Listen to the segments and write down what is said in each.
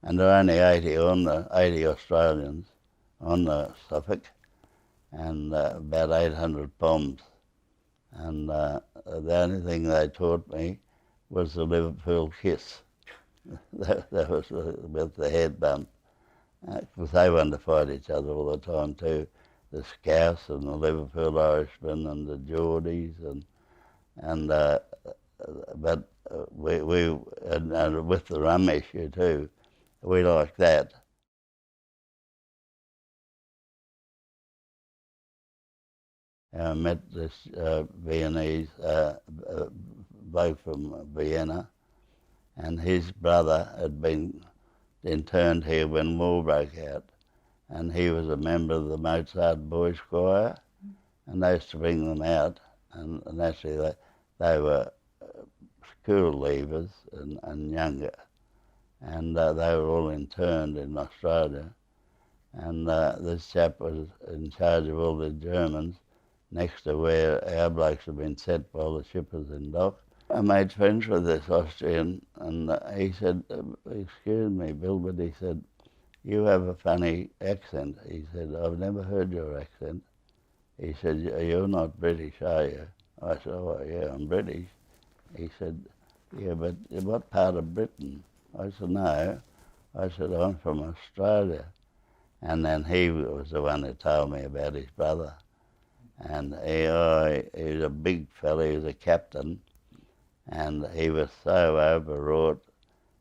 and there are only 80 Australians on the Suffolk, and about 800 bombs. And the only thing they taught me was the Liverpool Kiss. that was with the head bump. Because they wanted to fight each other all the time too. The Scouse and the Liverpool Irishmen and the Geordies and but we and with the rum issue too, we liked that. I met this Viennese bloke from Vienna, and his brother had been interned here when war broke out, and he was a member of the Mozart Boys Choir, and they used to bring them out, and naturally they were school leavers and younger, and they were all interned in Australia, and this chap was in charge of all the Germans next to where our blokes had been set while the ship was in dock. I made friends with this Austrian, and he said, "Excuse me, Bill," but he said, "You have a funny accent." He said, "I've never heard your accent." He said, "You're not British, are you?" I said, "Oh, yeah, I'm British." He said, "Yeah, but what part of Britain?" I said, "No." I said, "I'm from Australia." And then he was the one who told me about his brother. And he was a big fella, he was a captain, and he was so overwrought.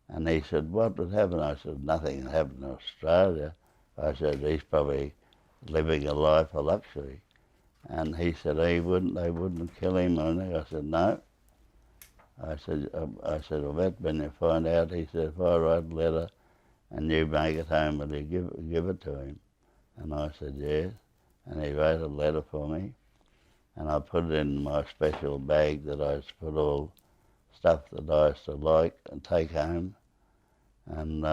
And he said, "What would happen?" I said, "Nothing would happen in Australia." I said, "He's probably living a life of luxury." And he said, they wouldn't kill him or anything. I said, "No." I said, "Well, that when you find out," he said, "if I write a letter and you make it home, will you give it to him?" And I said, "Yes." And he wrote a letter for me, and I put it in my special bag that I used to put all stuff that I used to like and take home. And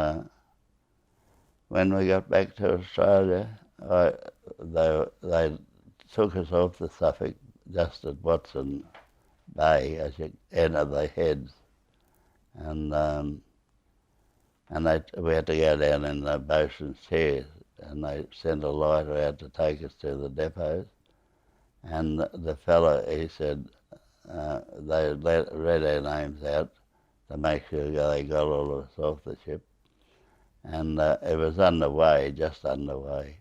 when we got back to Australia, they took us off the Suffolk just at Watson Bay as you enter the heads, and we had to go down in the boatswain's chairs, and they sent a lighter out to take us to the depots. And the fellow, he said, they read our names out to make sure they got all of us off the ship. And it was underway, just underway.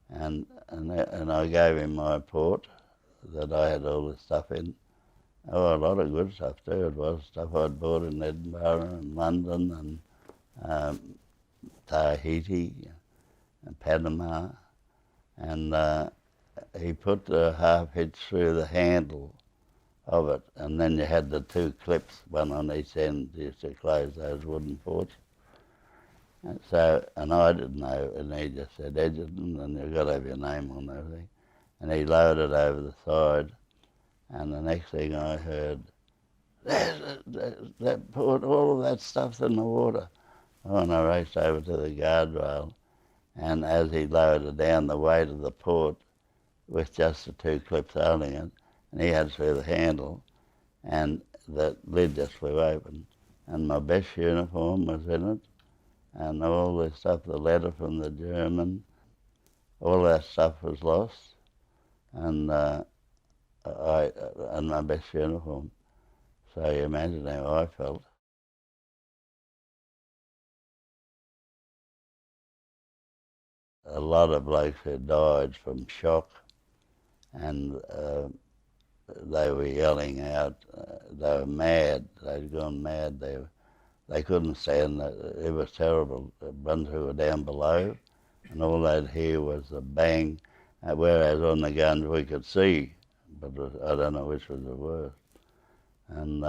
And I gave him my report that I had all the stuff in. Oh, a lot of good stuff too. It was stuff I'd bought in Edinburgh and London and Tahiti and Panama. And he put the half hitch through the handle of it, and then you had the two clips, one on each end, used to close those wooden ports. And I didn't know, and he just said Egerton, and you've got to have your name on everything. And he loaded over the side, and the next thing I heard, that port, all of that stuff's in the water. Oh, and I raced over to the guardrail, and as he lowered down, the weight of the port with just the two clips holding it, and he had through the handle, and the lid just flew open. And my best uniform was in it, and all this stuff, the letter from the German, all that stuff was lost, and and my best uniform. So you imagine how I felt. A lot of blokes had died from shock, and they were yelling out. They were mad. They'd gone mad. They couldn't stand it. It was terrible. The ones who were down below, and all they'd hear was the bang, whereas on the guns we could see, but I don't know which was the worst. And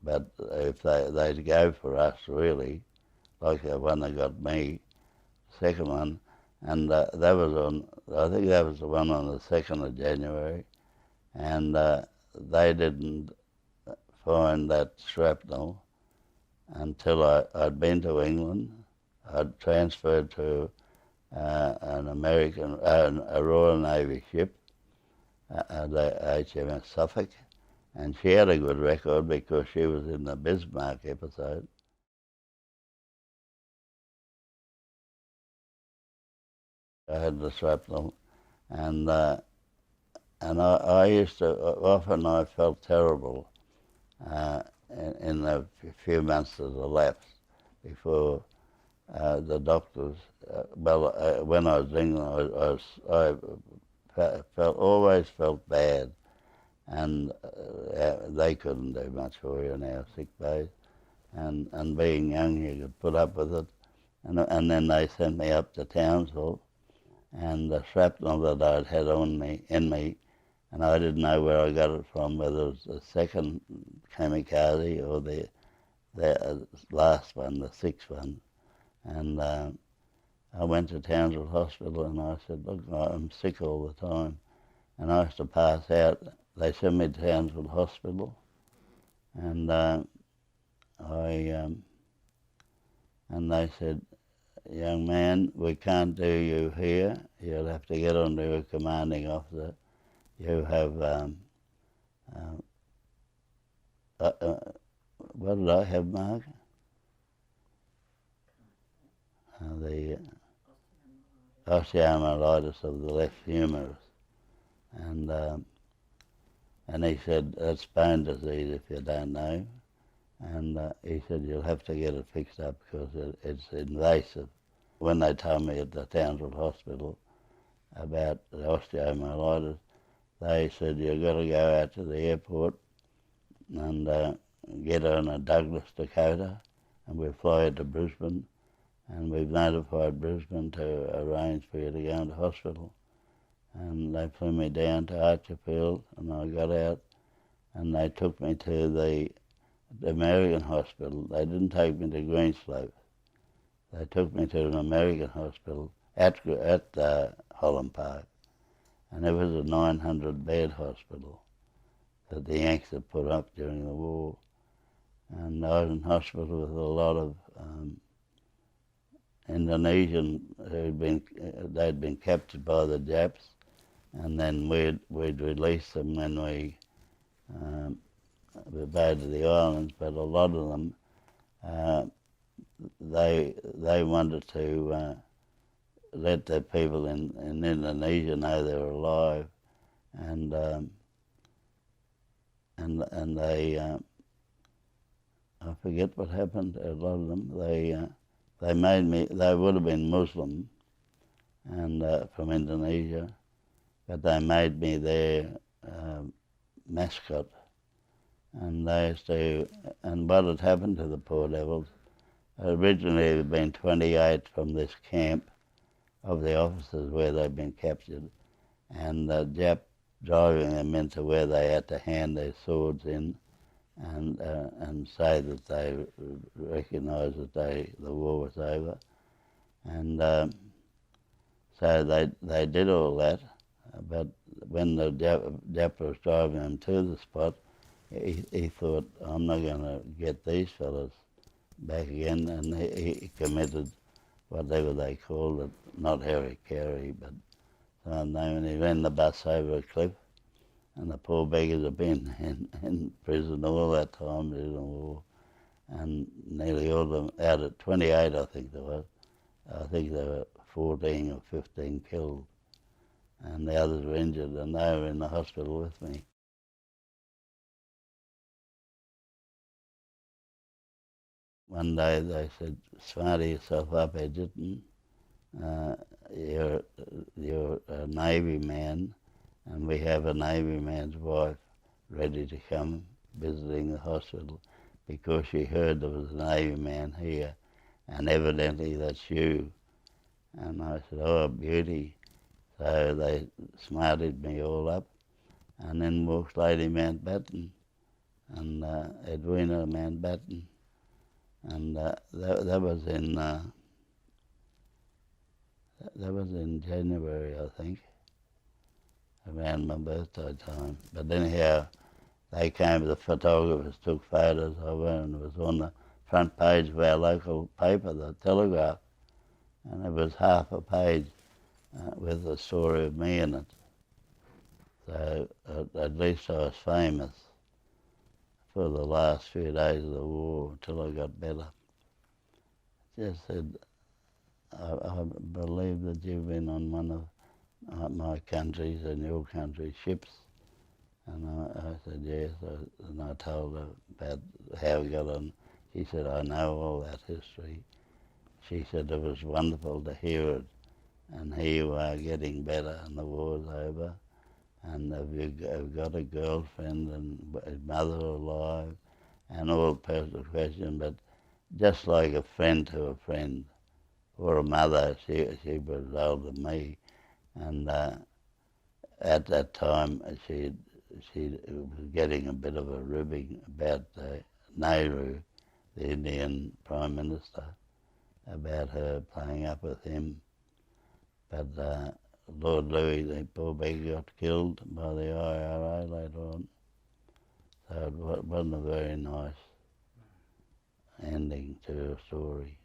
but if they'd go for us really, like the one that got me, second one, and that was on. I think that was the one on the 2nd of January, and they didn't find that shrapnel until I'd been to England. I'd transferred to an American, a Royal Navy ship, the HMS Suffolk, and she had a good record because she was in the Bismarck episode. I had the shrapnel, and I used to, often I felt terrible in the few months that elapsed before the doctors, when I was in England, always felt bad, and they couldn't do much for you in our sick bays, and being young you could put up with it, and then they sent me up to Townsville, and the shrapnel that I'd had in me, and I didn't know where I got it from, whether it was the second Kamikaze or the last one, the sixth one. And I went to Townsville Hospital and I said, look, I'm sick all the time. And I used to pass out. They sent me to Townsville Hospital, and and they said, young man, we can't do you here. You'll have to get on to a commanding officer. You have, what did I have, Mark? The osteomyelitis of the left humerus. And he said, that's bone disease if you don't know. And he said, you'll have to get it fixed up because it's invasive. When they told me at the Townsville Hospital about the osteomyelitis, they said, you've got to go out to the airport and get on a Douglas Dakota, and we'll fly you to Brisbane, and we've notified Brisbane to arrange for you to go into hospital. And they flew me down to Archerfield, and I got out, and they took me to the American hospital. They didn't take me to Greenslope. They took me to an American hospital at Holland Park, and it was a 900-bed hospital that the Yanks had put up during the war. And I was in hospital with a lot of Indonesian they'd been captured by the Japs, and then we'd release them when we invaded the islands. But a lot of them, they wanted to let the people in Indonesia know they were alive, and they I forget what happened. A lot of them they made me. They would have been Muslim and from Indonesia, but they made me their mascot. And they used to. And what had happened to the poor devils? Originally, there had been 28 from this camp of the officers where they'd been captured, and the Jap driving them into where they had to hand their swords in, and say that they recognised that the war was over, and so they did all that. But when the Jap was driving them to the spot, he thought, I'm not going to get these fellas back again, and he committed whatever they called it, not Harry-Carry, but some name, and he ran the bus over a cliff, and the poor beggars have been in prison all that time during the war, and nearly all of them, out of 28 I think there was, I think there were 14 or 15 killed, and the others were injured, and they were in the hospital with me. One day they said, smarty yourself up, Egerton. You're a Navy man, and we have a Navy man's wife ready to come visiting the hospital because she heard there was a Navy man here, and evidently that's you. And I said, oh, beauty. So they smarted me all up, and then walks Lady Mountbatten and Edwina Mountbatten. And that was in January, I think, around my birthday time. But anyhow, they came, the photographers took photos of her, and it was on the front page of our local paper, the Telegraph, and it was half a page with the story of me in it. So at least I was famous for the last few days of the war until I got better. Just said, I believe that you've been on one of my country's and your country's ships. And I said, yes. And I told her about how we got on. She said, I know all that history. She said it was wonderful to hear it. And here you are getting better and the war's over. And have you got a girlfriend and mother alive? And all personal questions, but just like a friend to a friend or a mother, she was older than me. And at that time, she was getting a bit of a ribbing about Nehru, the Indian Prime Minister, about her playing up with him. But Lord Louis, the poor beggar, got killed by the IRA later on. So it wasn't a very nice ending to her story.